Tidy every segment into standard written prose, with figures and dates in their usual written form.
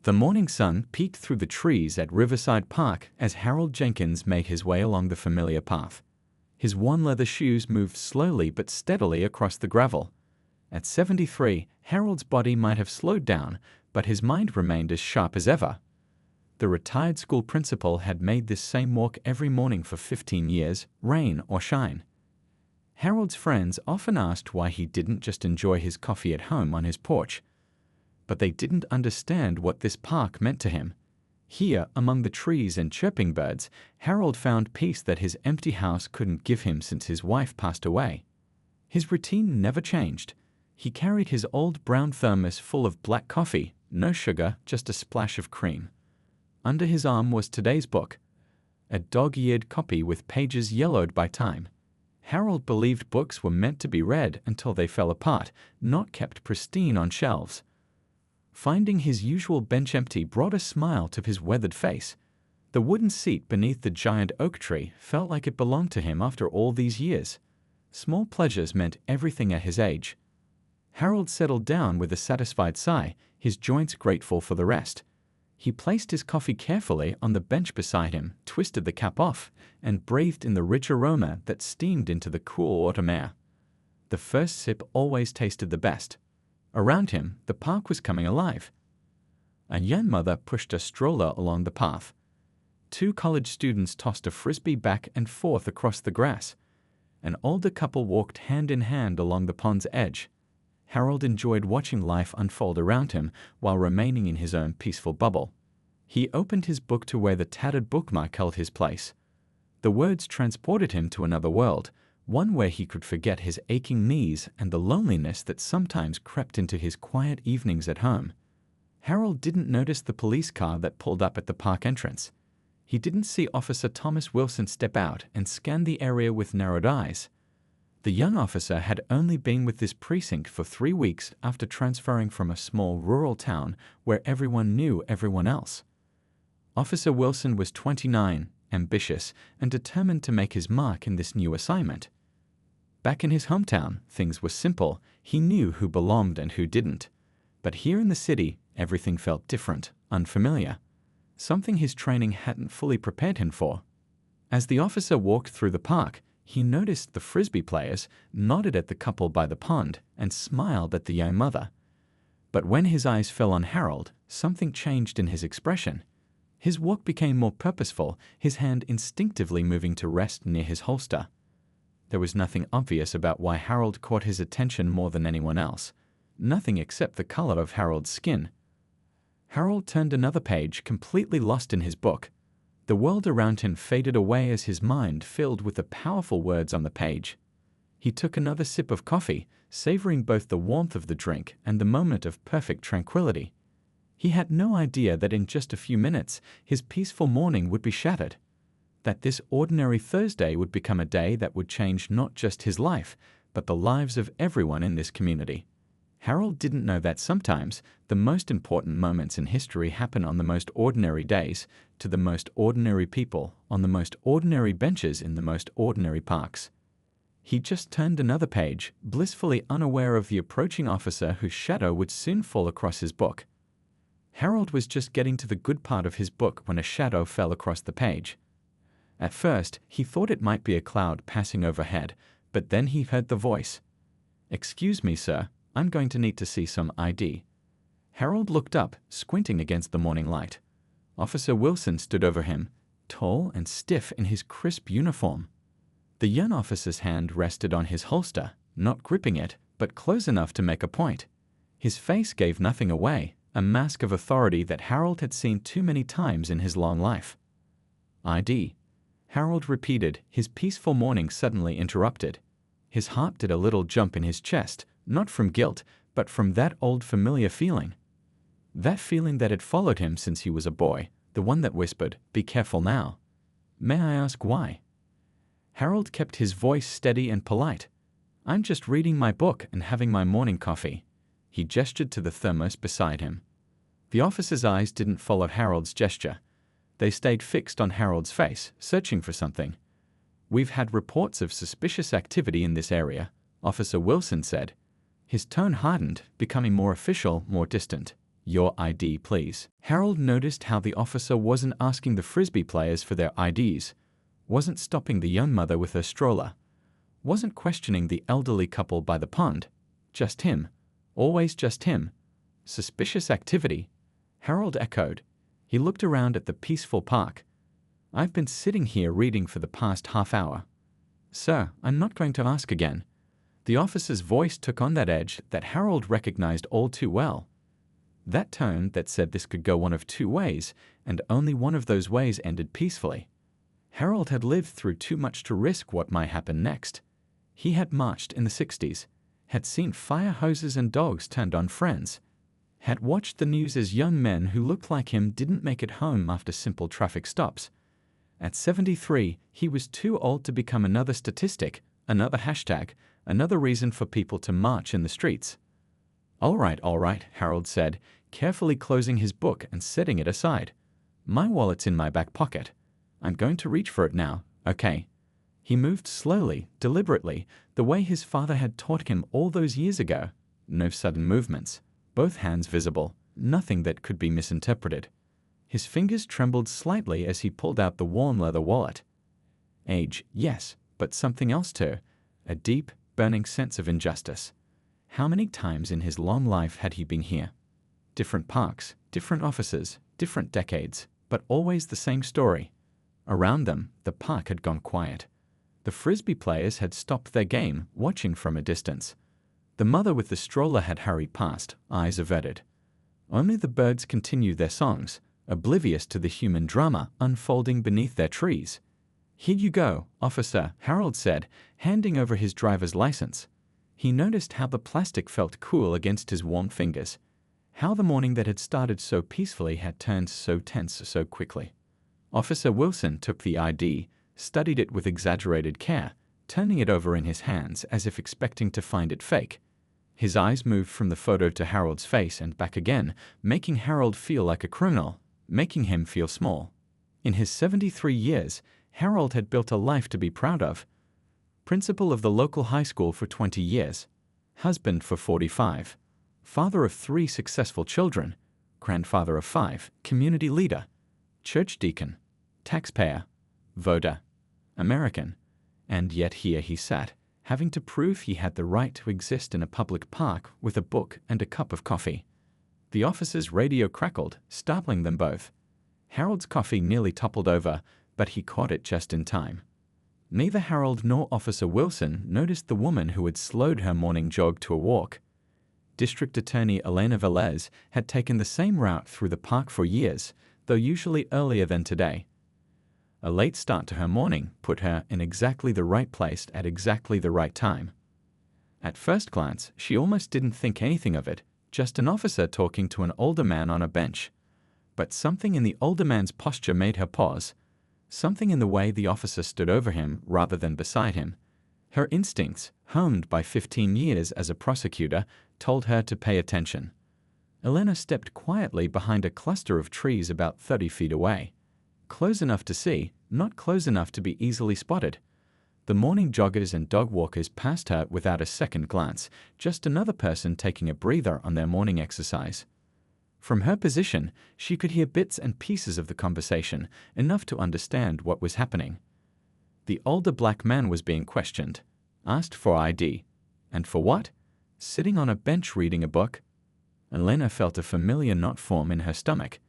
The morning sun peeked through the trees at Riverside Park as Harold Jenkins made his way along the familiar path. His worn leather shoes moved slowly but steadily across the gravel. At 73, Harold's body might have slowed down, but his mind remained as sharp as ever. The retired school principal had made this same walk every morning for 15 years, rain or shine. Harold's friends often asked why he didn't just enjoy his coffee at home on his porch. But they didn't understand what this park meant to him. Here, among the trees and chirping birds, Harold found peace that his empty house couldn't give him since his wife passed away. His routine never changed. He carried his old brown thermos full of black coffee, no sugar, just a splash of cream. Under his arm was today's book, a dog-eared copy with pages yellowed by time. Harold believed books were meant to be read until they fell apart, not kept pristine on shelves. Finding his usual bench empty brought a smile to his weathered face. The wooden seat beneath the giant oak tree felt like it belonged to him after all these years. Small pleasures meant everything at his age. Harold settled down with a satisfied sigh, his joints grateful for the rest. He placed his coffee carefully on the bench beside him, twisted the cap off, and breathed in the rich aroma that steamed into the cool autumn air. The first sip always tasted the best. Around him, the park was coming alive. A young mother pushed a stroller along the path. Two college students tossed a frisbee back and forth across the grass. An older couple walked hand in hand along the pond's edge. Harold enjoyed watching life unfold around him while remaining in his own peaceful bubble. He opened his book to where the tattered bookmark held his place. The words transported him to another world, one where he could forget his aching knees and the loneliness that sometimes crept into his quiet evenings at home. Harold didn't notice the police car that pulled up at the park entrance. He didn't see Officer Thomas Wilson step out and scan the area with narrowed eyes. The young officer had only been with this precinct for 3 weeks after transferring from a small rural town where everyone knew everyone else. Officer Wilson was 29, ambitious, and determined to make his mark in this new assignment. Back in his hometown, things were simple. He knew who belonged and who didn't. But here in the city, everything felt different, unfamiliar. Something his training hadn't fully prepared him for. As the officer walked through the park, he noticed the frisbee players, nodded at the couple by the pond, and smiled at the young mother. But when his eyes fell on Harold, something changed in his expression. His walk became more purposeful, his hand instinctively moving to rest near his holster. There was nothing obvious about why Harold caught his attention more than anyone else. Nothing except the color of Harold's skin. Harold turned another page, completely lost in his book. The world around him faded away as his mind filled with the powerful words on the page. He took another sip of coffee, savoring both the warmth of the drink and the moment of perfect tranquility. He had no idea that in just a few minutes, his peaceful morning would be shattered. That this ordinary Thursday would become a day that would change not just his life, but the lives of everyone in this community. Harold didn't know that sometimes the most important moments in history happen on the most ordinary days, to the most ordinary people, on the most ordinary benches in the most ordinary parks. He just turned another page, blissfully unaware of the approaching officer whose shadow would soon fall across his book. Harold was just getting to the good part of his book when a shadow fell across the page. At first, he thought it might be a cloud passing overhead, but then he heard the voice. "Excuse me, sir, I'm going to need to see some ID." Harold looked up, squinting against the morning light. Officer Wilson stood over him, tall and stiff in his crisp uniform. The young officer's hand rested on his holster, not gripping it, but close enough to make a point. His face gave nothing away, a mask of authority that Harold had seen too many times in his long life. "ID," Harold repeated, his peaceful morning suddenly interrupted. His heart did a little jump in his chest, not from guilt, but from that old familiar feeling. That feeling that had followed him since he was a boy, the one that whispered, "Be careful now." "May I ask why?" Harold kept his voice steady and polite. "I'm just reading my book and having my morning coffee." He gestured to the thermos beside him. The officer's eyes didn't follow Harold's gesture. They stayed fixed on Harold's face, searching for something. "We've had reports of suspicious activity in this area," Officer Wilson said. His tone hardened, becoming more official, more distant. Your ID, please. Harold noticed how the officer wasn't asking the frisbee players for their IDs, wasn't stopping the young mother with her stroller, wasn't questioning the elderly couple by the pond. Just him. Always just him. Suspicious activity. Harold echoed. He looked around at the peaceful park. I've been sitting here reading for the past half hour. Sir, I'm not going to ask again. The officer's voice took on that edge that Harold recognized all too well. That tone that said this could go one of two ways, and only one of those ways ended peacefully. Harold had lived through too much to risk what might happen next. He had marched in the 60s, had seen fire hoses and dogs turned on friends, had watched the news as young men who looked like him didn't make it home after simple traffic stops. At 73, he was too old to become another statistic, another hashtag, another reason for people to march in the streets. All right, Harold said, carefully closing his book and setting it aside. My wallet's in my back pocket. I'm going to reach for it now, okay? He moved slowly, deliberately, the way his father had taught him all those years ago. No sudden movements, both hands visible, nothing that could be misinterpreted. His fingers trembled slightly as he pulled out the worn leather wallet. Age, yes, but something else too, a deep, burning sense of injustice. How many times in his long life had he been here? Different parks, different offices, different decades, but always the same story. Around them, the park had gone quiet. The frisbee players had stopped their game, watching from a distance. The mother with the stroller had hurried past, eyes averted. Only the birds continued their songs, oblivious to the human drama unfolding beneath their trees. Here you go, officer, Harold said, handing over his driver's license. He noticed how the plastic felt cool against his warm fingers, how the morning that had started so peacefully had turned so tense so quickly. Officer Wilson took the ID, studied it with exaggerated care, turning it over in his hands as if expecting to find it fake. His eyes moved from the photo to Harold's face and back again, making Harold feel like a criminal, making him feel small. In his 73 years, Harold had built a life to be proud of. Principal of the local high school for 20 years, husband for 45, father of 3 successful children, grandfather of 5, community leader, church deacon, taxpayer, voter, American, and yet here he sat, having to prove he had the right to exist in a public park with a book and a cup of coffee. The officer's radio crackled, startling them both. Harold's coffee nearly toppled over, but he caught it just in time. Neither Harold nor Officer Wilson noticed the woman who had slowed her morning jog to a walk. District Attorney Elena Velez had taken the same route through the park for years, though usually earlier than today. A late start to her morning put her in exactly the right place at exactly the right time. At first glance, she almost didn't think anything of it, just an officer talking to an older man on a bench. But something in the older man's posture made her pause. Something in the way the officer stood over him rather than beside him. Her instincts, honed by 15 years as a prosecutor, told her to pay attention. Elena stepped quietly behind a cluster of trees about 30 feet away. Close enough to see, not close enough to be easily spotted. The morning joggers and dog walkers passed her without a second glance, just another person taking a breather on their morning exercise. From her position, she could hear bits and pieces of the conversation, enough to understand what was happening. The older black man was being questioned, asked for ID. And for what? Sitting on a bench reading a book? Elena felt a familiar knot form in her stomach.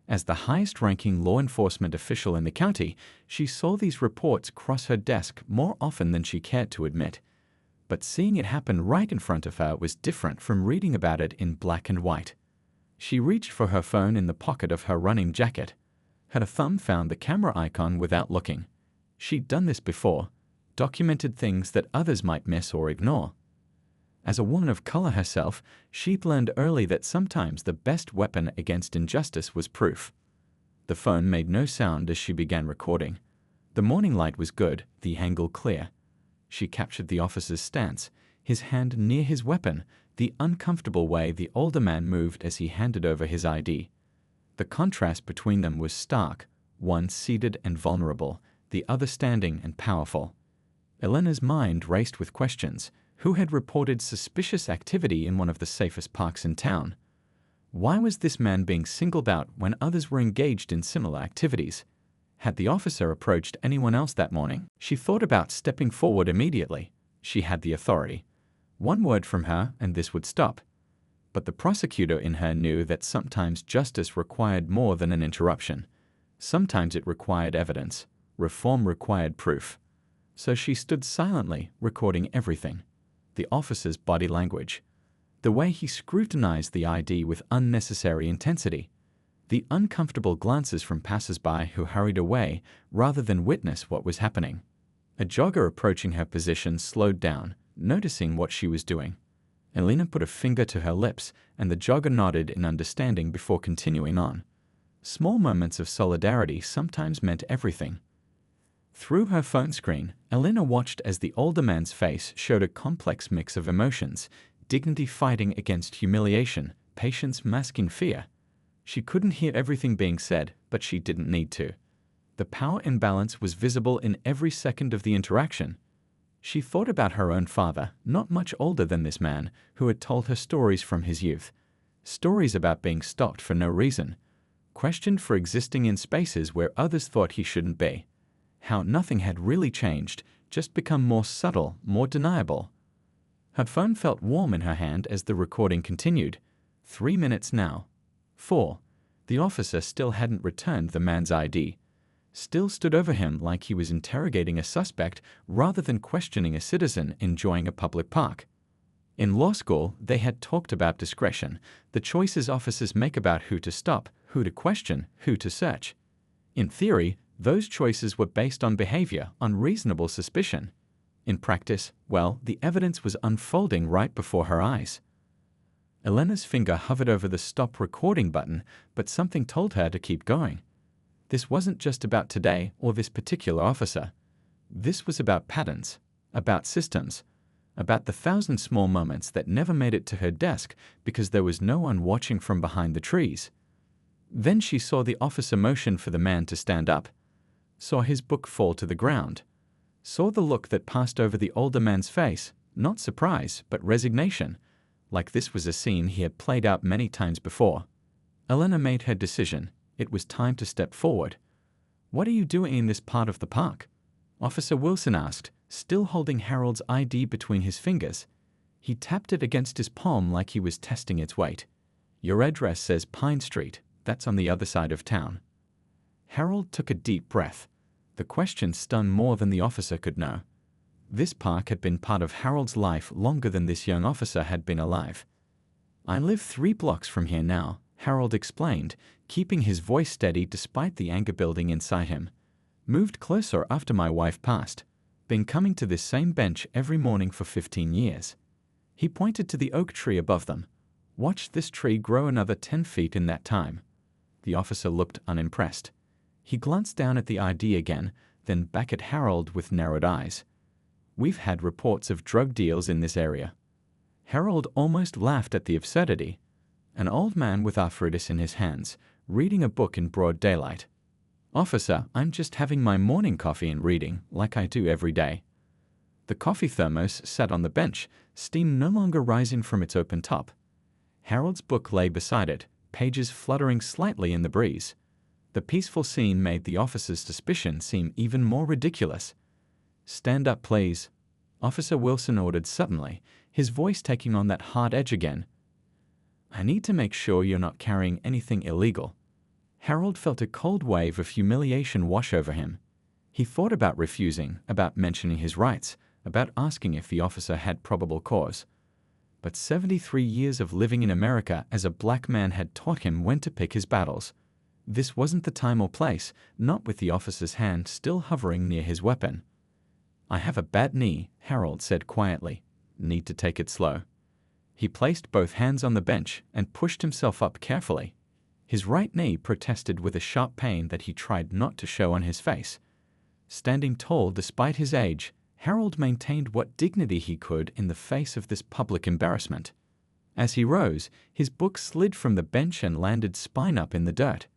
As the highest-ranking law enforcement official in the county, she saw these reports cross her desk more often than she cared to admit. But seeing it happen right in front of her was different from reading about it in black and white. She reached for her phone in the pocket of her running jacket. Her thumb found the camera icon without looking. She'd done this before, documented things that others might miss or ignore. As a woman of color herself, she'd learned early that sometimes the best weapon against injustice was proof. The phone made no sound as she began recording. The morning light was good, the angle clear. She captured the officer's stance, his hand near his weapon, the uncomfortable way the older man moved as he handed over his ID. The contrast between them was stark, one seated and vulnerable, the other standing and powerful. Elena's mind raced with questions. Who had reported suspicious activity in one of the safest parks in town? Why was this man being singled out when others were engaged in similar activities? Had the officer approached anyone else that morning? She thought about stepping forward immediately. She had the authority. One word from her, and this would stop. But the prosecutor in her knew that sometimes justice required more than an interruption. Sometimes it required evidence. Reform required proof. So she stood silently, recording everything. The officer's body language. The way he scrutinized the ID with unnecessary intensity. The uncomfortable glances from passers-by who hurried away rather than witness what was happening. A jogger approaching her position slowed down, noticing what she was doing. Elena put a finger to her lips, and the jogger nodded in understanding before continuing on. Small moments of solidarity sometimes meant everything. Through her phone screen, Elena watched as the older man's face showed a complex mix of emotions, dignity fighting against humiliation, patience masking fear. She couldn't hear everything being said, but she didn't need to. The power imbalance was visible in every second of the interaction. She thought about her own father, not much older than this man, who had told her stories from his youth. Stories about being stopped for no reason, questioned for existing in spaces where others thought he shouldn't be. How nothing had really changed, just become more subtle, more deniable. Her phone felt warm in her hand as the recording continued. 3 minutes now. 4. The officer still hadn't returned the man's ID. Still stood over him like he was interrogating a suspect rather than questioning a citizen enjoying a public park. In law school, they had talked about discretion, the choices officers make about who to stop, who to question, who to search. In theory, those choices were based on behavior, on reasonable suspicion. In practice, well, the evidence was unfolding right before her eyes. Elena's finger hovered over the stop recording button, but something told her to keep going. This wasn't just about today or this particular officer. This was about patterns, about systems, about the 1,000 small moments that never made it to her desk because there was no one watching from behind the trees. Then she saw the officer motion for the man to stand up, saw his book fall to the ground, saw the look that passed over the older man's face, not surprise, but resignation, like this was a scene he had played out many times before. Elena made her decision. It was time to step forward. "What are you doing in this part of the park?" Officer Wilson asked, still holding Harold's ID between his fingers. He tapped it against his palm like he was testing its weight. "Your address says Pine Street. That's on the other side of town." Harold took a deep breath. The question stung more than the officer could know. This park had been part of Harold's life longer than this young officer had been alive. "I live 3 blocks from here now," Harold explained, keeping his voice steady despite the anger building inside him. "Moved closer after my wife passed. Been coming to this same bench every morning for 15 years. He pointed to the oak tree above them. "Watched this tree grow another 10 feet in that time." The officer looked unimpressed. He glanced down at the ID again, then back at Harold with narrowed eyes. "We've had reports of drug deals in this area." Harold almost laughed at the absurdity. An old man with arthritis in his hands, reading a book in broad daylight. "Officer, I'm just having my morning coffee and reading, like I do every day." The coffee thermos sat on the bench, steam no longer rising from its open top. Harold's book lay beside it, pages fluttering slightly in the breeze. The peaceful scene made the officer's suspicion seem even more ridiculous. "Stand up, please," Officer Wilson ordered suddenly, his voice taking on that hard edge again. "I need to make sure you're not carrying anything illegal." Harold felt a cold wave of humiliation wash over him. He thought about refusing, about mentioning his rights, about asking if the officer had probable cause. But 73 years of living in America as a black man had taught him when to pick his battles. This wasn't the time or place, not with the officer's hand still hovering near his weapon. "I have a bad knee," Harold said quietly. "Need to take it slow." He placed both hands on the bench and pushed himself up carefully. His right knee protested with a sharp pain that he tried not to show on his face. Standing tall despite his age, Harold maintained what dignity he could in the face of this public embarrassment. As he rose, his book slid from the bench and landed spine up in the dirt.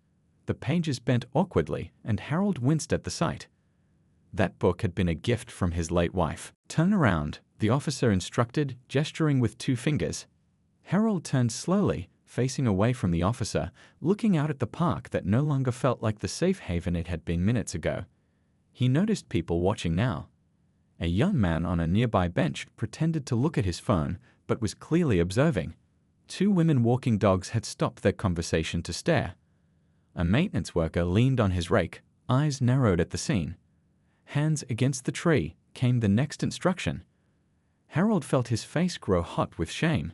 The pages bent awkwardly, and Harold winced at the sight. That book had been a gift from his late wife. "Turn around," the officer instructed, gesturing with 2 fingers. Harold turned slowly, facing away from the officer, looking out at the park that no longer felt like the safe haven it had been minutes ago. He noticed people watching now. A young man on a nearby bench pretended to look at his phone, but was clearly observing. Two women walking dogs had stopped their conversation to stare. A maintenance worker leaned on his rake, eyes narrowed at the scene. Hands against the tree, came the next instruction. Harold felt his face grow hot with shame.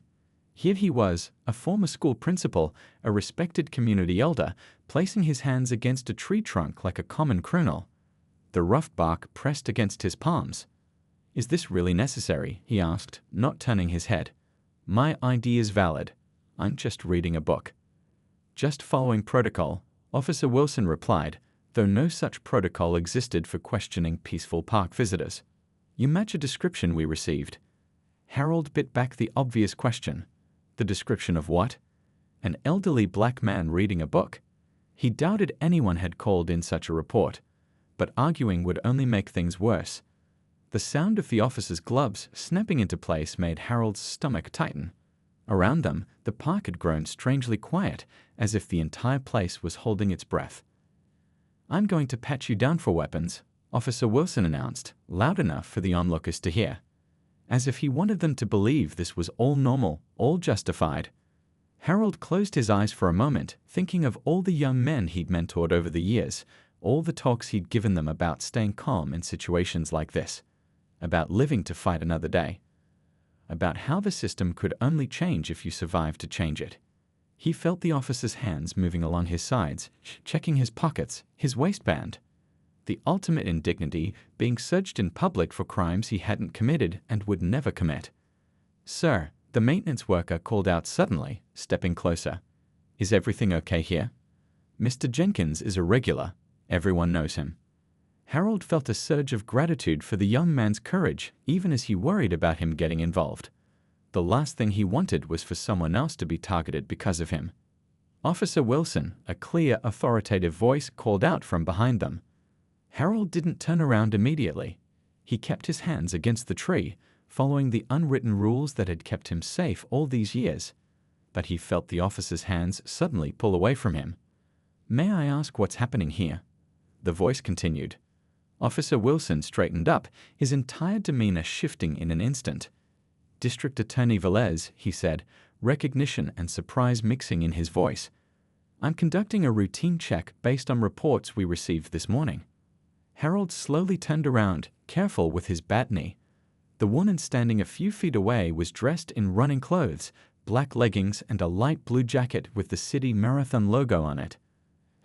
Here he was, a former school principal, a respected community elder, placing his hands against a tree trunk like a common criminal. The rough bark pressed against his palms. "Is this really necessary?" he asked, not turning his head. "My ID is valid. I'm just reading a book." "Just following protocol," Officer Wilson replied, though no such protocol existed for questioning peaceful park visitors. "You match a description we received." Harold bit back the obvious question. The description of what? An elderly black man reading a book. He doubted anyone had called in such a report, but arguing would only make things worse. The sound of the officer's gloves snapping into place made Harold's stomach tighten. Around them, the park had grown strangely quiet, as if the entire place was holding its breath. "I'm going to pat you down for weapons," Officer Wilson announced, loud enough for the onlookers to hear. As if he wanted them to believe this was all normal, all justified. Harold closed his eyes for a moment, thinking of all the young men he'd mentored over the years, all the talks he'd given them about staying calm in situations like this, about living to fight another day, about how the system could only change if you survived to change it. He felt the officer's hands moving along his sides, checking his pockets, his waistband. The ultimate indignity being searched in public for crimes he hadn't committed and would never commit. "Sir," the maintenance worker called out suddenly, stepping closer. "Is everything okay here? Mr. Jenkins is a regular. Everyone knows him." Harold felt a surge of gratitude for the young man's courage, even as he worried about him getting involved. The last thing he wanted was for someone else to be targeted because of him. Officer Wilson, a clear, authoritative voice, called out from behind them. Harold didn't turn around immediately. He kept his hands against the tree, following the unwritten rules that had kept him safe all these years. But he felt the officer's hands suddenly pull away from him. "May I ask what's happening here?" The voice continued. Officer Wilson straightened up, his entire demeanor shifting in an instant. "District Attorney Velez," he said, recognition and surprise mixing in his voice. "I'm conducting a routine check based on reports we received this morning." Harold slowly turned around, careful with his bat knee. The woman standing a few feet away was dressed in running clothes, black leggings and a light blue jacket with the city marathon logo on it.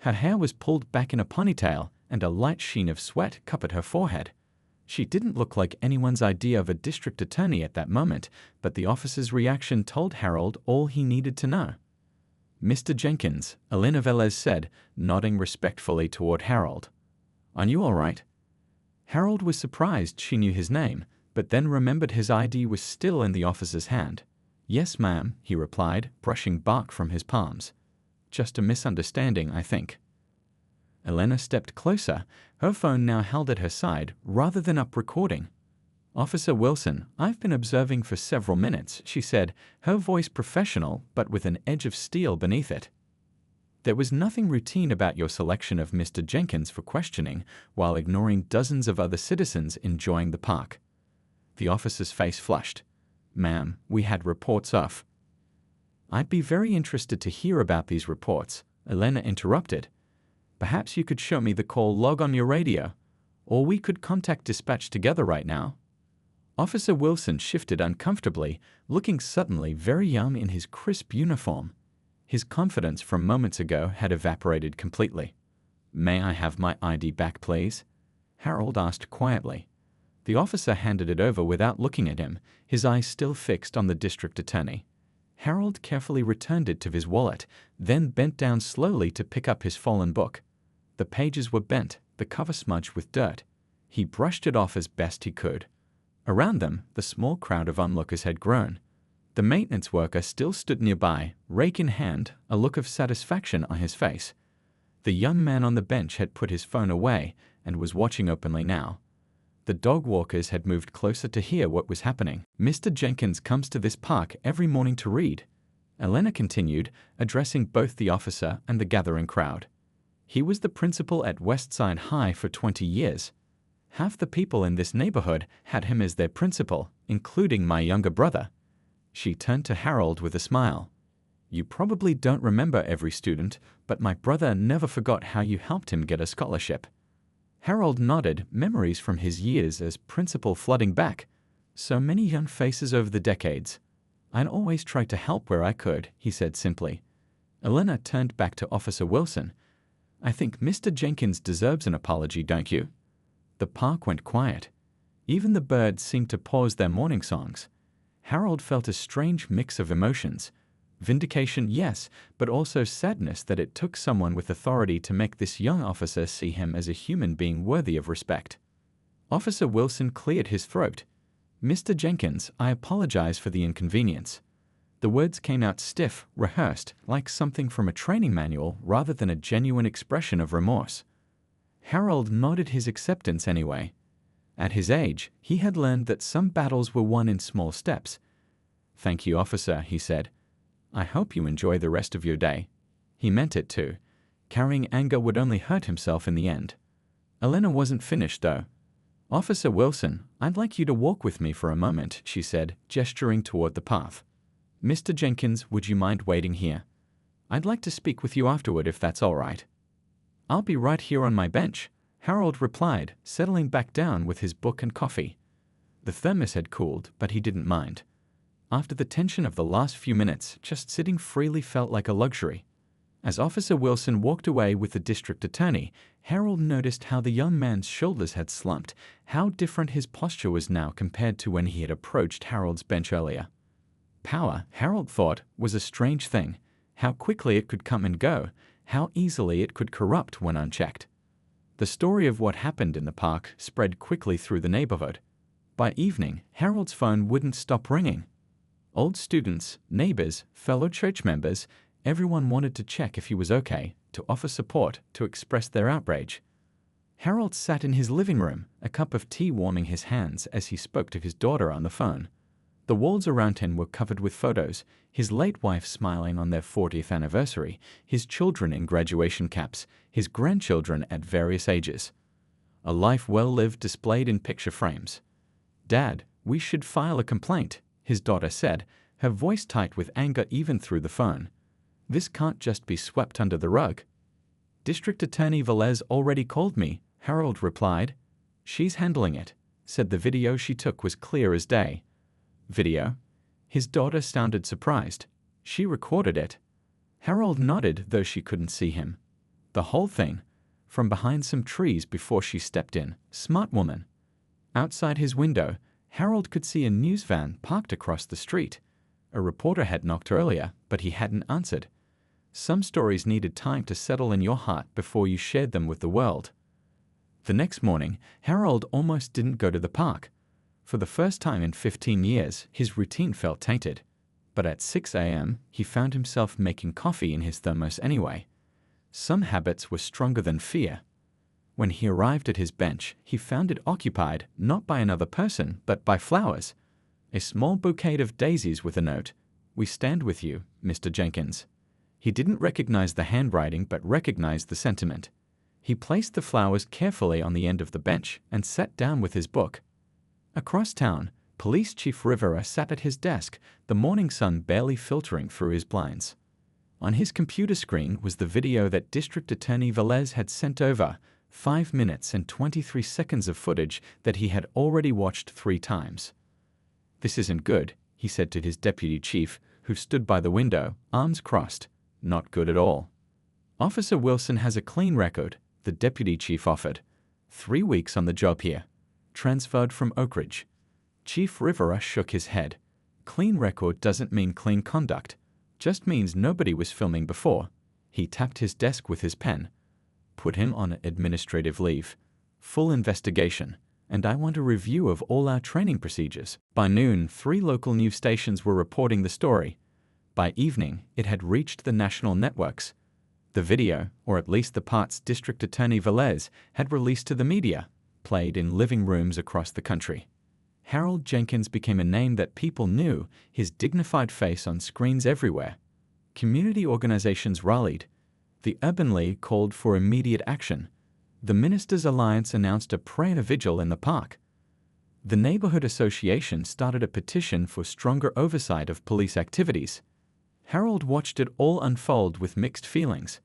Her hair was pulled back in a ponytail, and a light sheen of sweat covered her forehead. She didn't look like anyone's idea of a district attorney at that moment, but the officer's reaction told Harold all he needed to know. "Mr. Jenkins," Elena Velez said, nodding respectfully toward Harold. "Are you all right?" Harold was surprised she knew his name, but then remembered his ID was still in the officer's hand. "Yes, ma'am," he replied, brushing bark from his palms. "Just a misunderstanding, I think." Elena stepped closer, her phone now held at her side rather than up recording. "Officer Wilson, I've been observing for several minutes," she said, her voice professional but with an edge of steel beneath it. "There was nothing routine about your selection of Mr. Jenkins for questioning while ignoring dozens of other citizens enjoying the park." The officer's face flushed. "Ma'am, we had reports of—" "I'd be very interested to hear about these reports," Elena interrupted. "Perhaps you could show me the call log on your radio, or we could contact dispatch together right now." Officer Wilson shifted uncomfortably, looking suddenly very young in his crisp uniform. His confidence from moments ago had evaporated completely. "May I have my ID back, please?" Harold asked quietly. The officer handed it over without looking at him, his eyes still fixed on the district attorney. Harold carefully returned it to his wallet, then bent down slowly to pick up his fallen book. The pages were bent, the cover smudged with dirt. He brushed it off as best he could. Around them, the small crowd of onlookers had grown. The maintenance worker still stood nearby, rake in hand, a look of satisfaction on his face. The young man on the bench had put his phone away and was watching openly now. The dog walkers had moved closer to hear what was happening. "Mr. Jenkins comes to this park every morning to read," Elena continued, addressing both the officer and the gathering crowd. He was the principal at Westside High for 20 years. Half the people in this neighborhood had him as their principal, including my younger brother. She turned to Harold with a smile. You probably don't remember every student, but my brother never forgot how you helped him get a scholarship. Harold nodded, memories from his years as principal flooding back. So many young faces over the decades. I'd always tried to help where I could, he said simply. Elena turned back to Officer Wilson. I think Mr. Jenkins deserves an apology, don't you? The park went quiet. Even the birds seemed to pause their morning songs. Harold felt a strange mix of emotions. Vindication, yes, but also sadness that it took someone with authority to make this young officer see him as a human being worthy of respect. Officer Wilson cleared his throat. Mr. Jenkins, I apologize for the inconvenience. The words came out stiff, rehearsed, like something from a training manual rather than a genuine expression of remorse. Harold nodded his acceptance anyway. At his age, he had learned that some battles were won in small steps. Thank you, officer, he said. I hope you enjoy the rest of your day. He meant it too. Carrying anger would only hurt himself in the end. Elena wasn't finished, though. Officer Wilson, I'd like you to walk with me for a moment, she said, gesturing toward the path. Mr. Jenkins, would you mind waiting here? I'd like to speak with you afterward if that's all right. I'll be right here on my bench, Harold replied, settling back down with his book and coffee. The thermos had cooled, but he didn't mind. After the tension of the last few minutes, just sitting freely felt like a luxury. As Officer Wilson walked away with the district attorney, Harold noticed how the young man's shoulders had slumped, how different his posture was now compared to when he had approached Harold's bench earlier. Power, Harold thought, was a strange thing. How quickly it could come and go, how easily it could corrupt when unchecked. The story of what happened in the park spread quickly through the neighborhood. By evening, Harold's phone wouldn't stop ringing. Old students, neighbors, fellow church members, everyone wanted to check if he was okay, to offer support, to express their outrage. Harold sat in his living room, a cup of tea warming his hands as he spoke to his daughter on the phone. The walls around him were covered with photos, his late wife smiling on their 40th anniversary, his children in graduation caps, his grandchildren at various ages. A life well lived displayed in picture frames. Dad, we should file a complaint, his daughter said, her voice tight with anger even through the phone. This can't just be swept under the rug. District Attorney Velez already called me, Harold replied. She's handling it, said the video she took was clear as day. Video? His daughter sounded surprised. She recorded it. Harold nodded, though she couldn't see him. The whole thing, from behind some trees before she stepped in. Smart woman. Outside his window, Harold could see a news van parked across the street. A reporter had knocked earlier, but he hadn't answered. Some stories needed time to settle in your heart before you shared them with the world. The next morning, Harold almost didn't go to the park. For the first time in 15 years, his routine felt tainted. But at 6 a.m., he found himself making coffee in his thermos anyway. Some habits were stronger than fear. When he arrived at his bench, he found it occupied not by another person, but by flowers. A small bouquet of daisies with a note, "We stand with you, Mr. Jenkins." He didn't recognize the handwriting, but recognized the sentiment. He placed the flowers carefully on the end of the bench and sat down with his book. Across town, Police Chief Rivera sat at his desk, the morning sun barely filtering through his blinds. On his computer screen was the video that District Attorney Velez had sent over, 5 minutes and 23 seconds of footage that he had already watched 3 times. This isn't good, he said to his deputy chief, who stood by the window, arms crossed. Not good at all. Officer Wilson has a clean record, the deputy chief offered. 3 weeks on the job here. Transferred from Oak Ridge. Chief Rivera shook his head. Clean record doesn't mean clean conduct. Just means nobody was filming before. He tapped his desk with his pen. Put him on administrative leave. Full investigation. And I want a review of all our training procedures. By noon, 3 local news stations were reporting the story. By evening, it had reached the national networks. The video, or at least the parts District Attorney Velez had released to the media, played in living rooms across the country. Harold Jenkins became a name that people knew, his dignified face on screens everywhere. Community organizations rallied. The Urban League called for immediate action. The Ministers' Alliance announced a prayer vigil in the park. The Neighborhood Association started a petition for stronger oversight of police activities. Harold watched it all unfold with mixed feelings.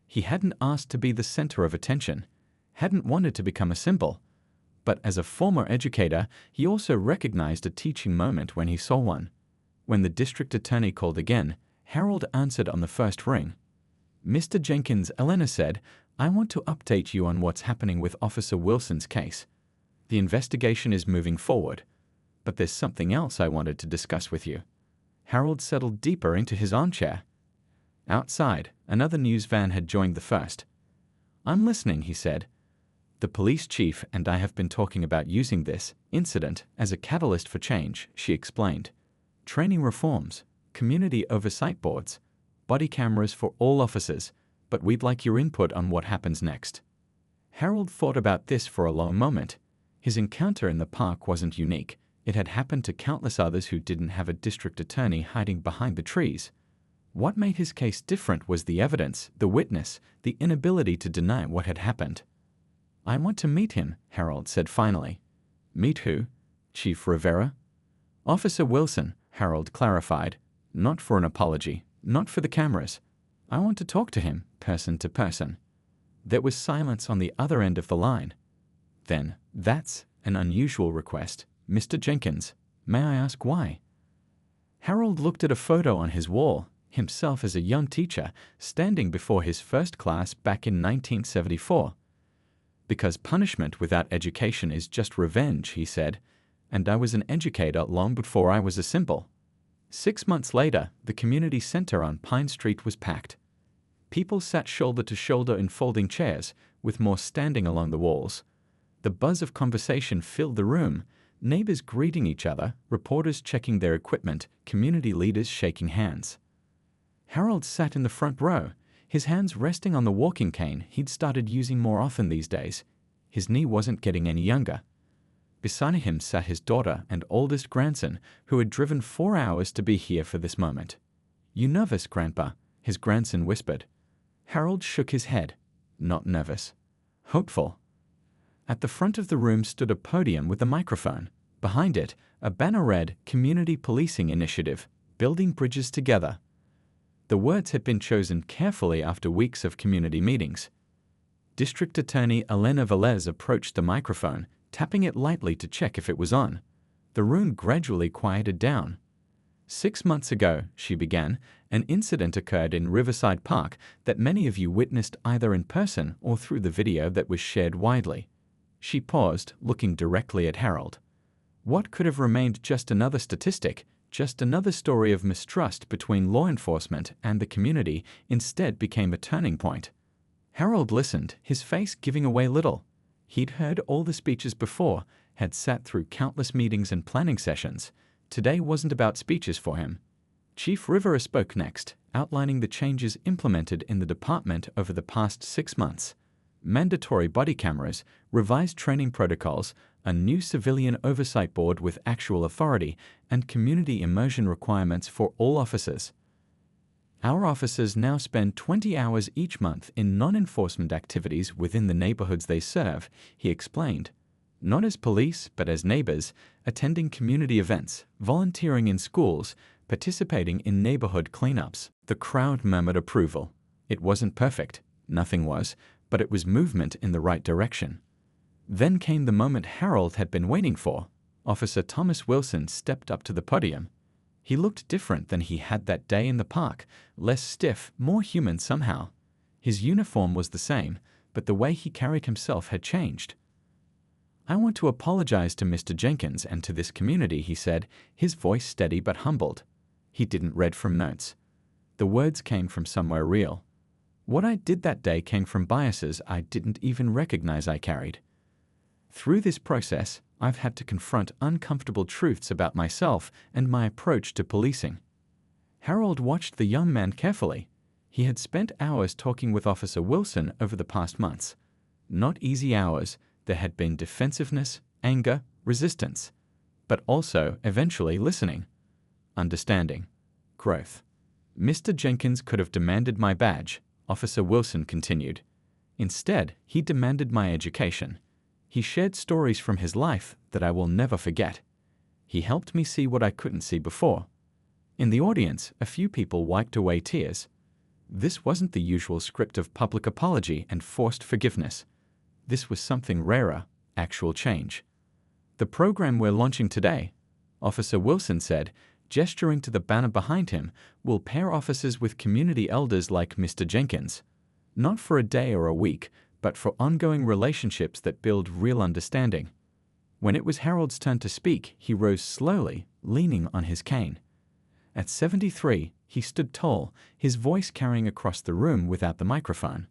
He hadn't asked to be the center of attention, hadn't wanted to become a symbol. But as a former educator, he also recognized a teaching moment when he saw one. When the district attorney called again, Harold answered on the first ring. "Mr. Jenkins," Elena said, "I want to update you on what's happening with Officer Wilson's case. The investigation is moving forward, but there's something else I wanted to discuss with you." Harold settled deeper into his armchair. Outside, another news van had joined the first. "I'm listening," he said. "The police chief and I have been talking about using this incident as a catalyst for change," she explained. "Training reforms, community oversight boards, body cameras for all officers, but we'd like your input on what happens next." Harold thought about this for a long moment. His encounter in the park wasn't unique. It had happened to countless others who didn't have a district attorney hiding behind the trees. What made his case different was the evidence, the witness, the inability to deny what had happened. "I want to meet him," Harold said finally. "Meet who? Chief Rivera?" "Officer Wilson," Harold clarified. "Not for an apology, not for the cameras. I want to talk to him, person to person." There was silence on the other end of the line. Then, "That's an unusual request. Mr. Jenkins, may I ask why?" Harold looked at a photo on his wall, himself as a young teacher, standing before his first class back in 1974. "Because punishment without education is just revenge," he said, "and I was an educator long before I was a symbol." 6 months later, the community center on Pine Street was packed. People sat shoulder to shoulder in folding chairs, with more standing along the walls. The buzz of conversation filled the room, neighbors greeting each other, reporters checking their equipment, community leaders shaking hands. Harold sat in the front row, his hands resting on the walking cane he'd started using more often these days. His knee wasn't getting any younger. Beside him sat his daughter and oldest grandson, who had driven 4 hours to be here for this moment. "You nervous, Grandpa?" his grandson whispered. Harold shook his head. Not nervous. Hopeful. At the front of the room stood a podium with a microphone. Behind it, a banner read, "Community Policing Initiative, Building Bridges Together." The words had been chosen carefully after weeks of community meetings. District Attorney Elena Velez approached the microphone, tapping it lightly to check if it was on. The room gradually quieted down. 6 months ago, she began, an incident occurred in Riverside Park that many of you witnessed either in person or through the video that was shared widely. She paused, looking directly at Harold. What could have remained just another statistic, just another story of mistrust between law enforcement and the community, instead became a turning point. Harold listened, his face giving away little. He'd heard all the speeches before, had sat through countless meetings and planning sessions. Today wasn't about speeches for him. Chief Rivera spoke next, outlining the changes implemented in the department over the past 6 months. Mandatory body cameras, revised training protocols, a new civilian oversight board with actual authority, and community immersion requirements for all officers. "Our officers now spend 20 hours each month in non-enforcement activities within the neighborhoods they serve," he explained. "Not as police, but as neighbors, attending community events, volunteering in schools, participating in neighborhood cleanups." The crowd murmured approval. It wasn't perfect, nothing was, but it was movement in the right direction. Then came the moment Harold had been waiting for. Officer Thomas Wilson stepped up to the podium. He looked different than he had that day in the park, less stiff, more human somehow. His uniform was the same, but the way he carried himself had changed. "I want to apologize to Mr. Jenkins and to this community," he said, his voice steady but humbled. He didn't read from notes. The words came from somewhere real. "What I did that day came from biases I didn't even recognize I carried. Through this process, I've had to confront uncomfortable truths about myself and my approach to policing." Harold watched the young man carefully. He had spent hours talking with Officer Wilson over the past months. Not easy hours. There had been defensiveness, anger, resistance, but also, eventually, listening, understanding, growth. Mr. Jenkins could have demanded my badge, Officer Wilson continued. Instead, he demanded my education. He shared stories from his life that I will never forget. He helped me see what I couldn't see before. In the audience, a few people wiped away tears. This wasn't the usual script of public apology and forced forgiveness. This was something rarer, actual change. The program we're launching today, Officer Wilson said, gesturing to the banner behind him, will pair officers with community elders like Mr. Jenkins. Not for a day or a week, but for ongoing relationships that build real understanding. When it was Harold's turn to speak, he rose slowly, leaning on his cane. At 73, he stood tall, his voice carrying across the room without the microphone.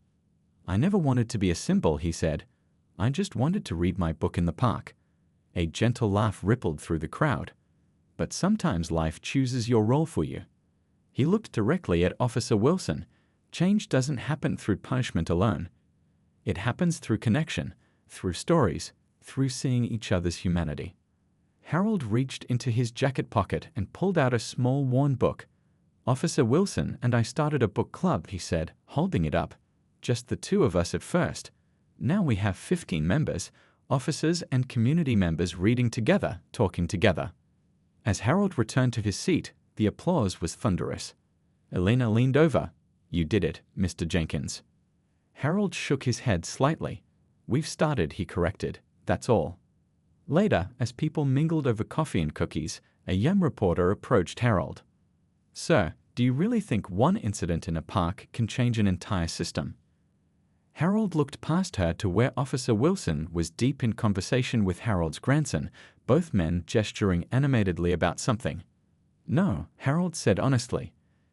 I never wanted to be a symbol, he said. I just wanted to read my book in the park. A gentle laugh rippled through the crowd. But sometimes life chooses your role for you. He looked directly at Officer Wilson. Change doesn't happen through punishment alone. It happens through connection, through stories, through seeing each other's humanity. Harold reached into his jacket pocket and pulled out a small worn book. Officer Wilson and I started a book club, he said, holding it up. Just the two of us at first. Now we have 15 members, officers and community members reading together, talking together. As Harold returned to his seat, the applause was thunderous. Elena leaned over. You did it, Mr. Jenkins. Harold shook his head slightly. We've started, he corrected. That's all. Later, as people mingled over coffee and cookies, a young reporter approached Harold. Sir, do you really think one incident in a park can change an entire system? Harold looked past her to where Officer Wilson was deep in conversation with Harold's grandson, both men gesturing animatedly about something. No, Harold said honestly.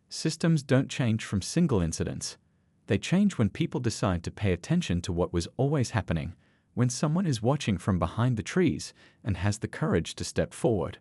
Systems don't change from single incidents. They change when people decide to pay attention to what was always happening, when someone is watching from behind the trees and has the courage to step forward.